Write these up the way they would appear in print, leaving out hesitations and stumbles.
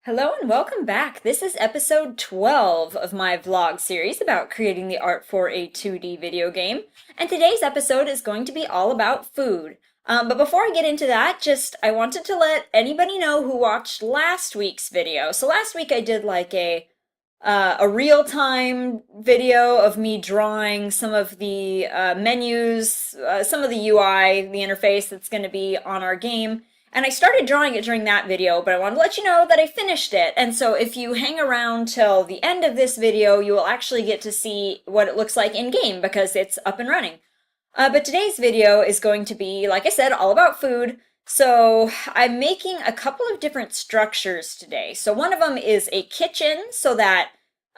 Hello and welcome back. This is episode 12 of my vlog series about creating the art for a 2D video game. And today's episode is going to be all about food. But before I get into that, I wanted to let anybody know who watched last week's video. So last week I did like a real-time video of me drawing some of the menus, some of the UI, the interface that's going to be on our game. And I started drawing it during that video, but I wanted to let you know that I finished it. And so if you hang around till the end of this video, you will actually get to see what it looks like in-game because it's up and running. But today's video is going to be, like I said, all about food. So I'm making a couple of different structures today. So one of them is a kitchen so that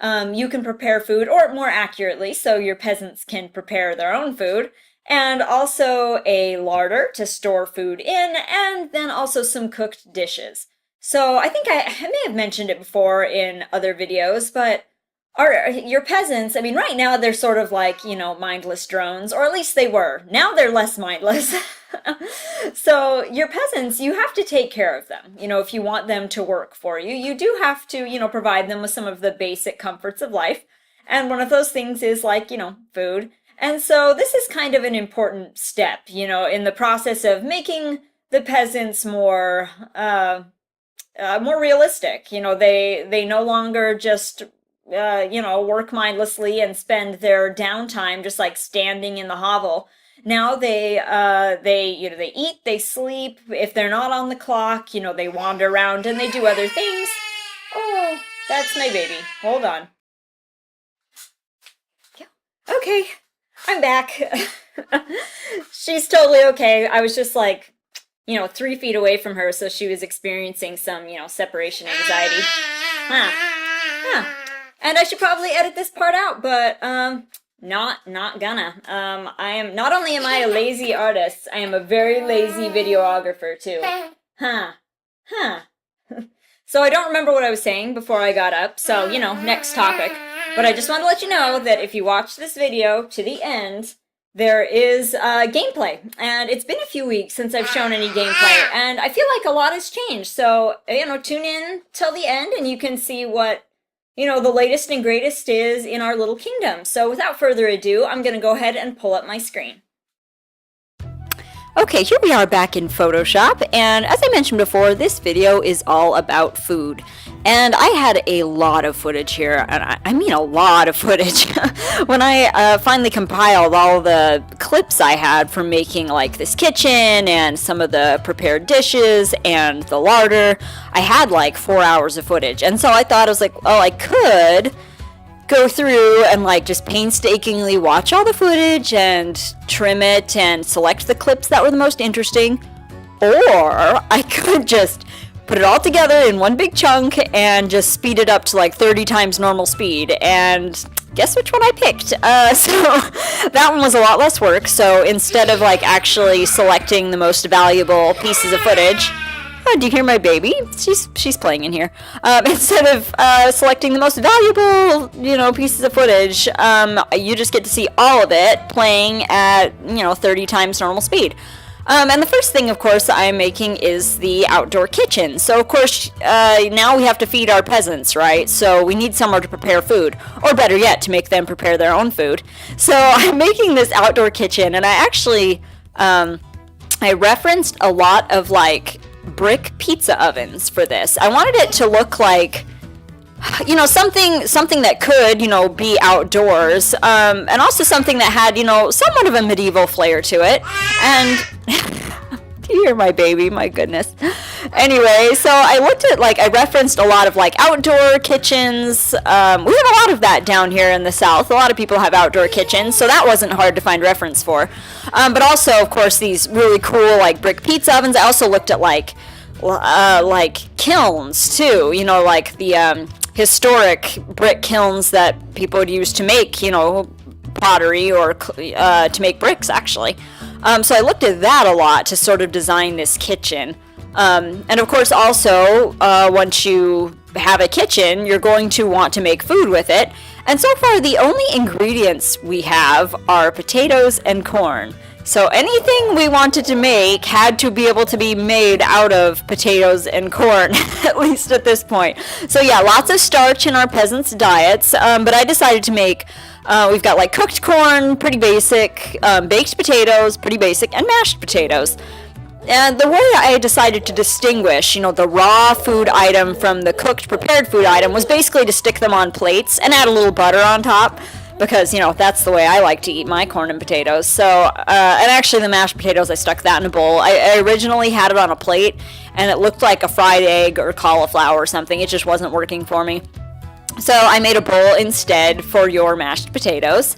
you can prepare food, or more accurately, so your peasants can prepare their own food. And also a larder to store food in, and then also some cooked dishes. So I think I may have mentioned it before in other videos, but your peasants, I mean, right now they're sort of like, mindless drones, or at least they were. Now they're less mindless. So your peasants, you have to take care of them. If you want them to work for you, you do have to, provide them with some of the basic comforts of life. And one of those things is like, food. And so this is kind of an important step, in the process of making the peasants more realistic. They no longer just, work mindlessly and spend their downtime just like standing in the hovel. Now they eat, they sleep. If they're not on the clock, they wander around and they do other things. Oh, that's my baby. Hold on. Okay. I'm back. She's totally okay. I was just like, 3 feet away from her, so she was experiencing some, separation anxiety. And I should probably edit this part out, but not gonna. Not only am I a lazy artist, I am a very lazy videographer too. So I don't remember what I was saying before I got up, so, next topic. But I just want to let you know that if you watch this video to the end, there is gameplay. And it's been a few weeks since I've shown any gameplay, and I feel like a lot has changed. So, tune in till the end and you can see what, the latest and greatest is in our little kingdom. So without further ado, I'm going to go ahead and pull up my screen. Okay, here we are back in Photoshop, and as I mentioned before, this video is all about food. And I had a lot of footage here, and I mean a lot of footage. When I finally compiled all the clips I had from making like this kitchen and some of the prepared dishes and the larder, I had like 4 hours of footage. And so I thought, I was like, well, I could go through and like just painstakingly watch all the footage and trim it and select the clips that were the most interesting, or I could just put it all together in one big chunk and just speed it up to like 30 times normal speed. And guess which one I picked? So that one was a lot less work. So instead of like actually selecting the most valuable pieces of footage, oh, do you hear my baby? She's playing in here. Instead of selecting the most valuable, pieces of footage, you just get to see all of it playing at, 30 times normal speed. And the first thing, of course, I'm making is the outdoor kitchen. So, of course, now we have to feed our peasants, right? So we need somewhere to prepare food, or better yet, to make them prepare their own food. So I'm making this outdoor kitchen, and I actually, I referenced a lot of, like, brick pizza ovens for this. I wanted it to look like, something that could, be outdoors, and also something that had, somewhat of a medieval flair to it. And do you hear my baby? My goodness. Anyway, so I looked at, I referenced a lot of, outdoor kitchens. We have a lot of that down here in the South. A lot of people have outdoor kitchens, so that wasn't hard to find reference for. But also, of course, these really cool, brick pizza ovens. I also looked at, kilns, too. Like the, historic brick kilns that people would use to make, pottery or to make bricks, actually. So I looked at that a lot to sort of design this kitchen. And of course, also, once you have a kitchen, you're going to want to make food with it. And so far, the only ingredients we have are potatoes and corn. So anything we wanted to make had to be able to be made out of potatoes and corn, at least at this point. So yeah, lots of starch in our peasants' diets, but I decided to make, we've got like cooked corn, pretty basic, baked potatoes, pretty basic, and mashed potatoes. And the way I decided to distinguish, the raw food item from the cooked prepared food item was basically to stick them on plates and add a little butter on top. Because, that's the way I like to eat my corn and potatoes. So, and actually the mashed potatoes, I stuck that in a bowl. I originally had it on a plate, and it looked like a fried egg or cauliflower or something. It just wasn't working for me. So I made a bowl instead for your mashed potatoes.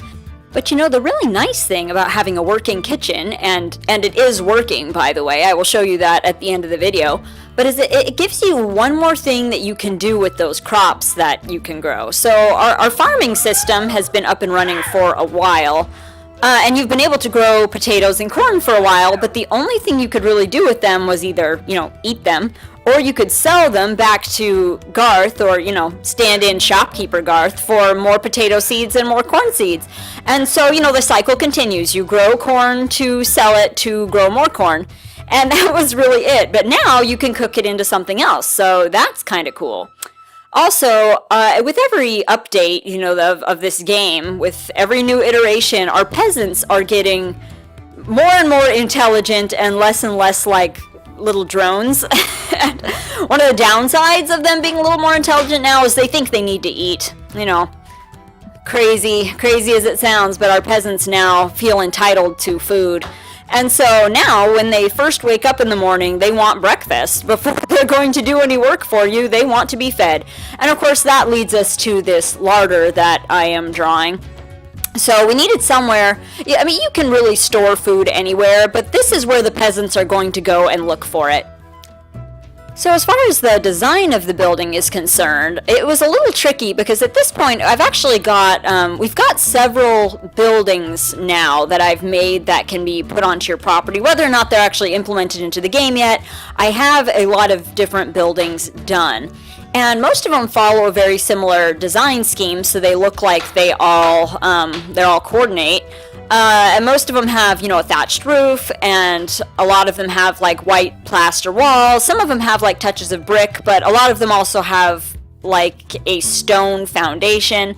But the really nice thing about having a working kitchen, and it is working, by the way, I will show you that at the end of the video, but is it gives you one more thing that you can do with those crops that you can grow. So our farming system has been up and running for a while, and you've been able to grow potatoes and corn for a while, but the only thing you could really do with them was either, eat them, or you could sell them back to Garth, or, stand-in shopkeeper Garth, for more potato seeds and more corn seeds. And so, the cycle continues. You grow corn to sell it to grow more corn. And that was really it. But now you can cook it into something else. So that's kind of cool. Also, with every update, of this game, with every new iteration, our peasants are getting more and more intelligent and less like little drones. One of the downsides of them being a little more intelligent now is they think they need to eat. Crazy as it sounds, but our peasants now feel entitled to food. And so now when they first wake up in the morning, they want breakfast. Before they're going to do any work for you, they want to be fed. And of course that leads us to this larder that I am drawing. So we needed somewhere, you can really store food anywhere, but this is where the peasants are going to go and look for it. So as far as the design of the building is concerned, it was a little tricky because at this point I've actually got, we've got several buildings now that I've made that can be put onto your property. Whether or not they're actually implemented into the game yet, I have a lot of different buildings done. And most of them follow a very similar design scheme, so they look like they all coordinate. And most of them have, a thatched roof, and a lot of them have like white plaster walls. Some of them have like touches of brick, but a lot of them also have like a stone foundation.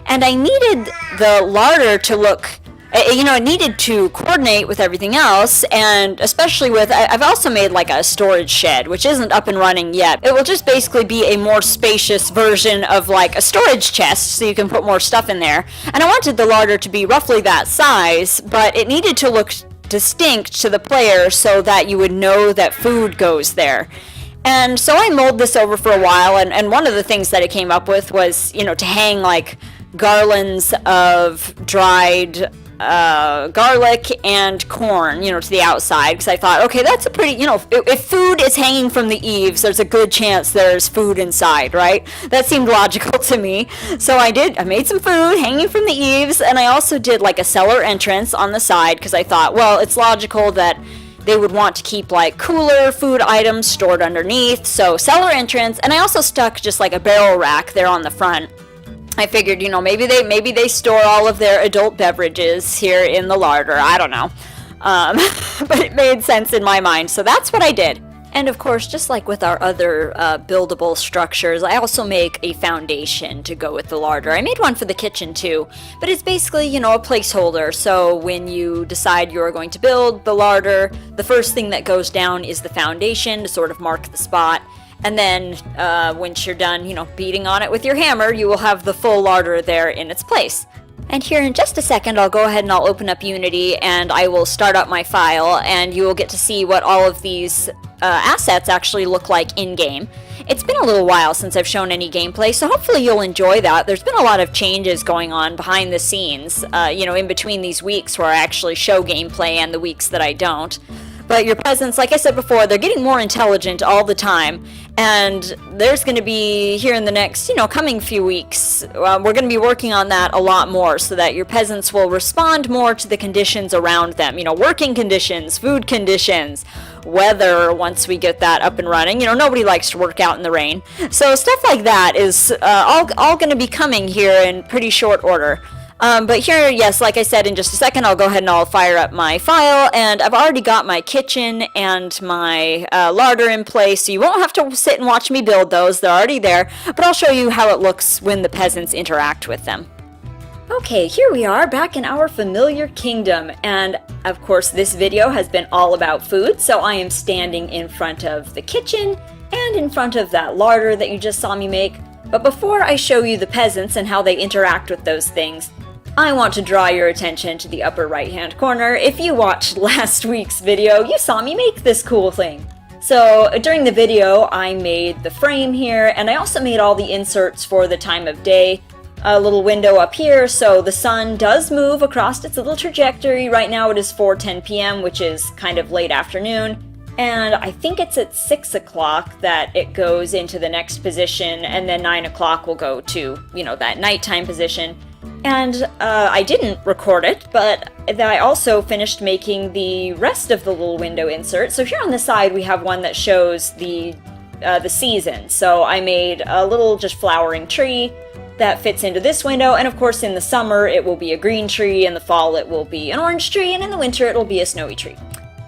And I needed the larder to look, it needed to coordinate with everything else, and especially with, I've also made like a storage shed, which isn't up and running yet. It will just basically be a more spacious version of like a storage chest, so you can put more stuff in there. And I wanted the larder to be roughly that size, but it needed to look distinct to the player so that you would know that food goes there. And so I mulled this over for a while, and one of the things that I came up with was, to hang like garlands of dried garlic and corn, to the outside, because I thought, okay, that's a pretty, if food is hanging from the eaves, there's a good chance there's food inside, right? That seemed logical to me. So I made some food hanging from the eaves, and I also did like a cellar entrance on the side, because I thought, well, it's logical that they would want to keep like cooler food items stored underneath, so cellar entrance, and I also stuck just like a barrel rack there on the front. I figured, maybe they store all of their adult beverages here in the larder. I don't know. But it made sense in my mind, so that's what I did. And of course, just like with our other buildable structures, I also make a foundation to go with the larder. I made one for the kitchen too, but it's basically, a placeholder. So when you decide you're going to build the larder, the first thing that goes down is the foundation to sort of mark the spot. And then once you're done, beating on it with your hammer, you will have the full larder there in its place. And here in just a second, I'll go ahead and I'll open up Unity and I will start up my file, and you will get to see what all of these assets actually look like in-game. It's been a little while since I've shown any gameplay, so hopefully you'll enjoy that. There's been a lot of changes going on behind the scenes, in between these weeks where I actually show gameplay and the weeks that I don't. But your peasants, like I said before, they're getting more intelligent all the time, and there's going to be, here in the next, coming few weeks, we're going to be working on that a lot more so that your peasants will respond more to the conditions around them, working conditions, food conditions, weather, once we get that up and running. Nobody likes to work out in the rain. So stuff like that is all going to be coming here in pretty short order. But here, yes, like I said, in just a second, I'll go ahead and I'll fire up my file, and I've already got my kitchen and my larder in place, so you won't have to sit and watch me build those. They're already there, but I'll show you how it looks when the peasants interact with them. Okay, here we are back in our familiar kingdom, and of course this video has been all about food, so I am standing in front of the kitchen and in front of that larder that you just saw me make. But before I show you the peasants and how they interact with those things, I want to draw your attention to the upper right hand corner. If you watched last week's video, you saw me make this cool thing. So during the video I made the frame here, and I also made all the inserts for the time of day. A little window up here, so the sun does move across its little trajectory. Right now it is 4:10 p.m., which is kind of late afternoon, and I think it's at 6 o'clock that it goes into the next position, and then 9 o'clock will go to, that nighttime position. And I didn't record it, but I also finished making the rest of the little window insert. So here on the side we have one that shows the season. So I made a little just flowering tree that fits into this window, and of course in the summer it will be a green tree, in the fall it will be an orange tree, and in the winter it will be a snowy tree.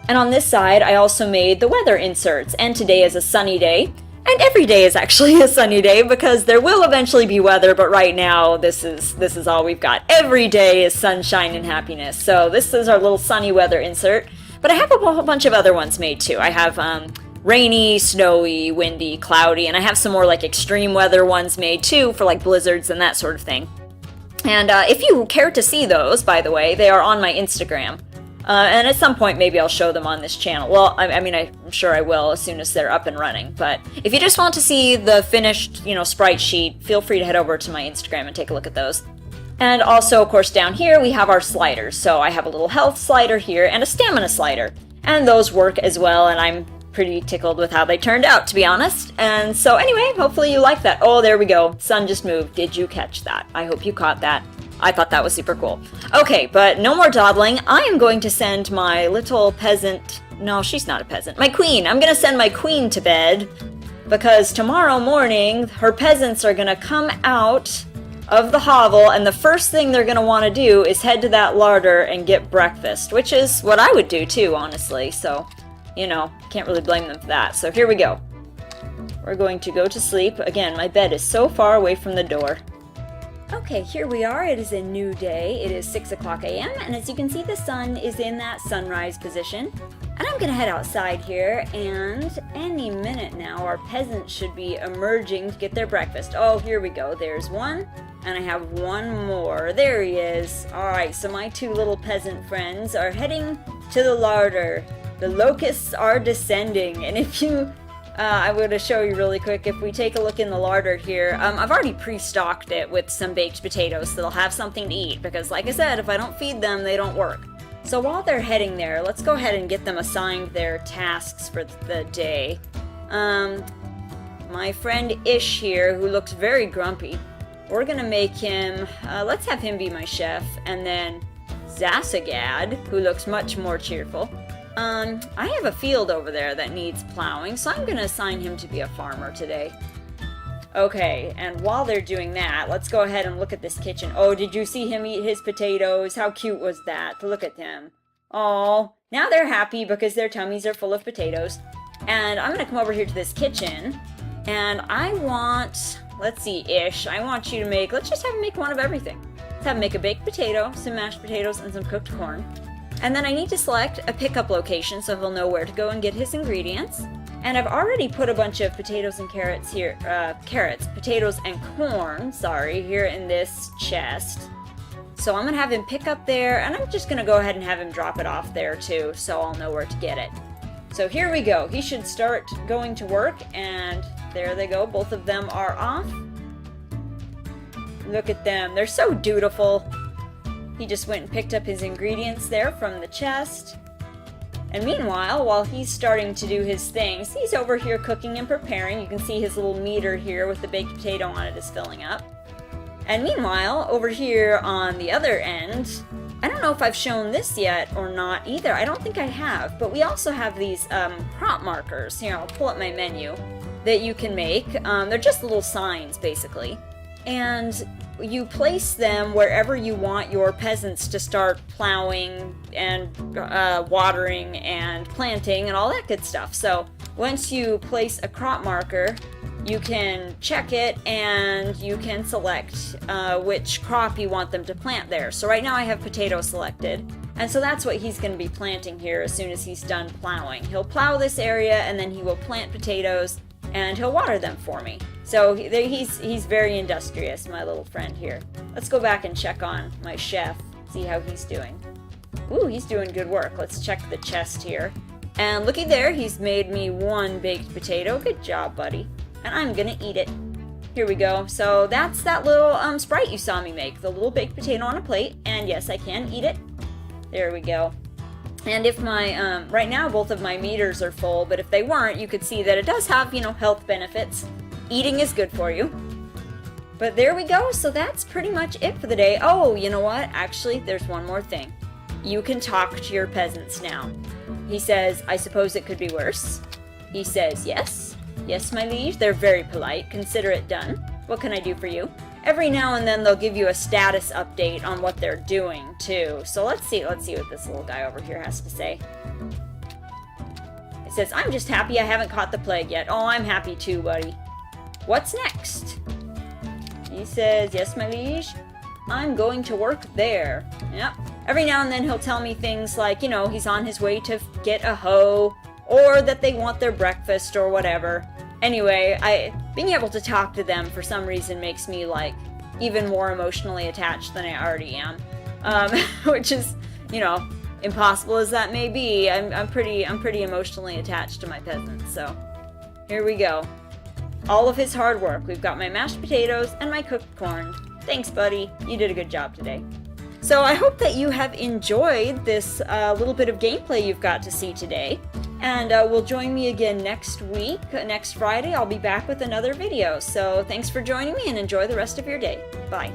And on this side I also made the weather inserts, and today is a sunny day, and every day is actually a sunny day because there will eventually be weather, but right now this is all we've got. Every day is sunshine and happiness, so this is our little sunny weather insert. But I have a whole bunch of other ones made too. I have rainy, snowy, windy, cloudy, and I have some more like extreme weather ones made too for like blizzards and that sort of thing. And if you care to see those, by the way, they are on my Instagram. And at some point maybe I'll show them on this channel. Well, I mean, I'm sure I will as soon as they're up and running. But if you just want to see the finished, sprite sheet, feel free to head over to my Instagram and take a look at those. And also, of course, down here we have our sliders. So I have a little health slider here and a stamina slider. And those work as well, and I'm pretty tickled with how they turned out, to be honest. And so anyway, hopefully you like that. Oh, there we go. Sun just moved. Did you catch that? I hope you caught that. I thought that was super cool. Okay, but no more dawdling. I am going to send my little peasant... No, she's not a peasant. My queen. I'm going to send my queen to bed because tomorrow morning her peasants are going to come out of the hovel, and the first thing they're going to want to do is head to that larder and get breakfast, which is what I would do too, honestly. So can't really blame them for that. So here we go. We're going to go to sleep. Again, my bed is so far away from the door. Okay, here we are. It is a new day. It is 6 o'clock a.m. and as you can see, the sun is in that sunrise position. And I'm gonna head outside here, and any minute now our peasants should be emerging to get their breakfast. Oh, here we go. There's one, and I have one more. There he is. Alright, so my two little peasant friends are heading to the larder. The locusts are descending, and if you, I'm going to show you really quick, if we take a look in the larder here, I've already pre-stocked it with some baked potatoes so they'll have something to eat, because like I said, if I don't feed them, they don't work. So while they're heading there, let's go ahead and get them assigned their tasks for the day. My friend Ish here, who looks very grumpy, we're going to make him, let's have him be my chef, and then Zasagad, who looks much more cheerful. I have a field over there that needs plowing, so I'm going to assign him to be a farmer today. Okay, and while they're doing that, let's go ahead and look at this kitchen. Oh, did you see him eat his potatoes? How cute was that? Look at them. Oh, now they're happy because their tummies are full of potatoes. And I'm going to come over here to this kitchen, and I want, let's see, Ish, I want you to make, let's just have him make one of everything. Let's have him make a baked potato, some mashed potatoes, and some cooked corn. And then I need to select a pickup location so he'll know where to go and get his ingredients. And I've already put a bunch of potatoes and carrots here, potatoes and corn, here in this chest. So I'm gonna have him pick up there, and I'm just gonna go ahead and have him drop it off there too, so I'll know where to get it. So here we go. He should start going to work, and there they go. Both of them are off. Look at them. They're so dutiful. He just went and picked up his ingredients there from the chest. And meanwhile, while he's starting to do his things, he's over here cooking and preparing. You can see his little meter here with the baked potato on it is filling up. And meanwhile, over here on the other end, I don't know if I've shown this yet or not either. I don't think I have, but we also have these prop markers. Here, I'll pull up my menu that you can make. They're just little signs, basically. and you place them wherever you want your peasants to start plowing and watering and planting and all that good stuff. So once you place a crop marker, you can check it and you can select which crop you want them to plant there. So right now I have potato selected, and so that's what he's going to be planting here as soon as he's done plowing. He'll plow this area and then he will plant potatoes and he'll water them for me. So he's very industrious, my little friend here. Let's go back and check on my chef, see how he's doing. Ooh, he's doing good work. Let's check the chest here. And looky there, he's made me 1 baked potato. Good job, buddy. And I'm gonna eat it. Here we go. So that's that little Sprite you saw me make, the little baked potato on a plate. And yes, I can eat it. There we go. And if my, right now both of my meters are full, but if they weren't, you could see that it does have, health benefits. Eating is good for you. But there we go, so that's pretty much it for the day. Oh, you know what? Actually, there's one more thing. You can talk to your peasants now. He says, I suppose it could be worse. He says, yes. Yes, my liege. They're very polite. Consider it done. What can I do for you? Every now and then they'll give you a status update on what they're doing, too. So let's see what this little guy over here has to say. It says, I'm just happy I haven't caught the plague yet. Oh, I'm happy too, buddy. What's next? He says, yes, my liege. I'm going to work there. Yep. Every now and then he'll tell me things like, he's on his way to get a hoe, or that they want their breakfast, or whatever. Anyway, being able to talk to them for some reason makes me, even more emotionally attached than I already am. Which is, impossible as that may be, I'm pretty emotionally attached to my peasants, so here we go. All of his hard work. We've got my mashed potatoes and my cooked corn. Thanks, buddy. You did a good job today. So I hope that you have enjoyed this little bit of gameplay you've got to see today. And will join me again next week. Next Friday, I'll be back with another video. So thanks for joining me and enjoy the rest of your day. Bye.